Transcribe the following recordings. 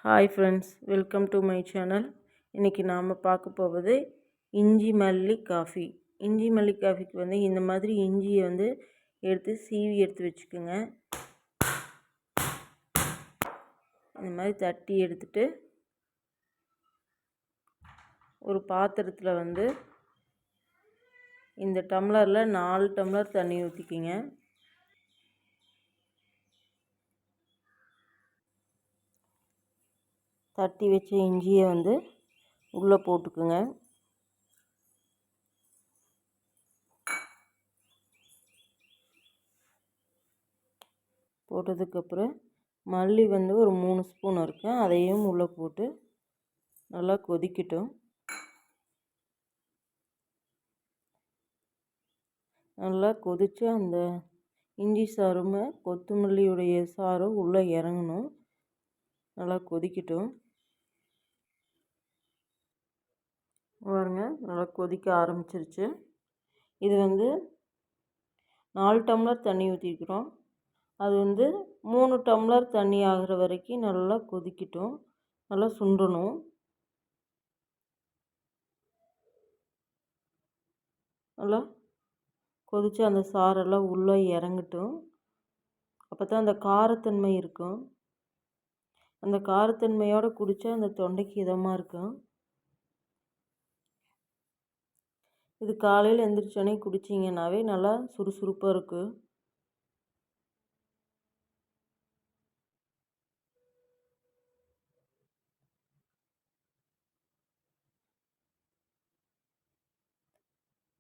Hi friends, welcome to my channel. இன்றைக்கி நாம் பார்க்க போவது இஞ்சி மல்லி காஃபி. இஞ்சி மல்லி காஃபிக்கு இந்த மாதிரி இஞ்சியை எடுத்து சீவி எடுத்து வச்சுக்கோங்க. இந்த மாதிரி தட்டி எடுத்துட்டு ஒரு பாத்திரத்தில் இந்த டம்ளரில் 4 டம்ளர் தண்ணி ஊற்றிக்கிங்க. தட்டி வச்ச இஞ்சியை உள்ளே போட்டுக்குங்க. போட்டதுக்கப்புறம் மல்லி ஒரு 3 ஸ்பூன் இருக்குது, அதையும் உள்ளே போட்டு நல்லா கொதிக்கட்டும். நல்லா கொதித்து அந்த இஞ்சி சாறும் கொத்தமல்லியுடைய சாறும் உள்ளே இறங்கணும். நல்லா கொதிக்கட்டும். பாருங்க, நல்லா கொதிக்க ஆரம்பிச்சிருச்சு. இது 4 டம்ளர் தண்ணி ஊற்றிக்கிறோம். அது 3 டம்ளர் தண்ணி ஆகிற வரைக்கும் நல்லா கொதிக்கட்டும். நல்லா சுண்டணும். நல்லா கொதித்து அந்த சாரெல்லாம் உள்ளே இறங்கட்டும். அப்போ தான் அந்த காரத்தன்மை இருக்கும். அந்த காரத்தன்மையோடு குடித்தா அந்த தொண்டைக்கு இதமாக இருக்கும். இது காலையில் எழுந்திரிச்சோன்னே குடிச்சிங்கன்னாவே நல்லா சுறுசுறுப்பாக இருக்கும்.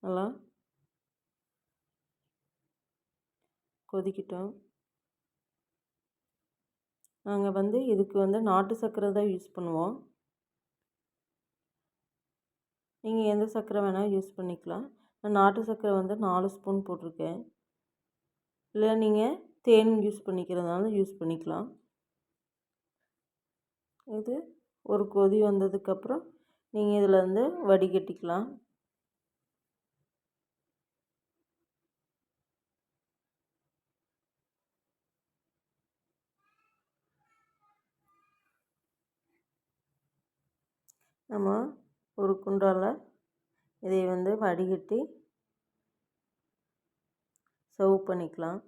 நல்லா கொதிக்கட்டும். நாங்கள் இதுக்கு நாட்டு சர்க்கரை தான் யூஸ் பண்ணுவோம். நீங்கள் எந்த சர்க்கரை வேணால் யூஸ் பண்ணிக்கலாம். நான் நாட்டு சர்க்கரை 4 ஸ்பூன் போட்டிருக்கேன். இல்லை நீங்கள் தேன் யூஸ் பண்ணிக்கிறதுனால யூஸ் பண்ணிக்கலாம். இது ஒரு கொதி வந்ததுக்கப்புறம் நீங்கள் இதில் வடிகட்டிக்கலாம். நம்ம ஒரு குண்டால இதை வடிகட்டி சர்வ் பண்ணிக்கலாம்.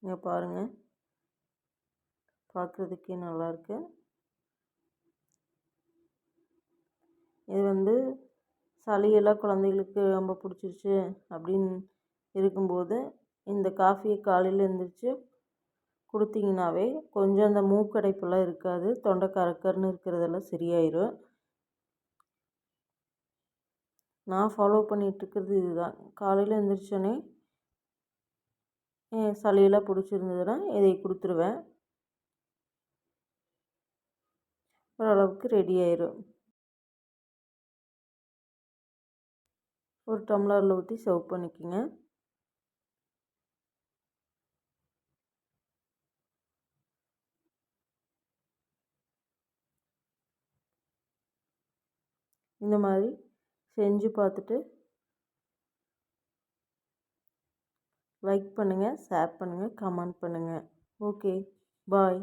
இங்கே பாருங்கள், பார்க்குறதுக்கே நல்லாயிருக்கு. இது சளியெல்லாம் குழந்தைகளுக்கு ரொம்ப பிடிச்சிருச்சு அப்படின்னு இருக்கும்போது இந்த காஃபியை காலையில் எழுந்திரிச்சு கொடுத்தீங்கன்னாவே கொஞ்சம் அந்த மூக்கடைப்பெல்லாம் இருக்காது. தொண்டை கரக்கருன்னு இருக்கிறதெல்லாம் சரியாயிடும். நான் ஃபாலோ பண்ணிகிட்ருக்கிறது இதுதான். காலையில் எழுந்திரிச்சோன்னே சளியெல்லாம் பிடிச்சிருந்ததுன்னா இதை கொடுத்துருவேன். ஓரளவுக்கு ரெடி ஆயிடும். ஒரு டம்ளரில் ஊற்றி சர்வ் பண்ணிக்கோங்க. இந்த மாதிரி செஞ்சு பார்த்துட்டு லைக் பண்ணுங்கள், ஷேர் பண்ணுங்கள், கமெண்ட் பண்ணுங்கள். ஓகே, பாய்.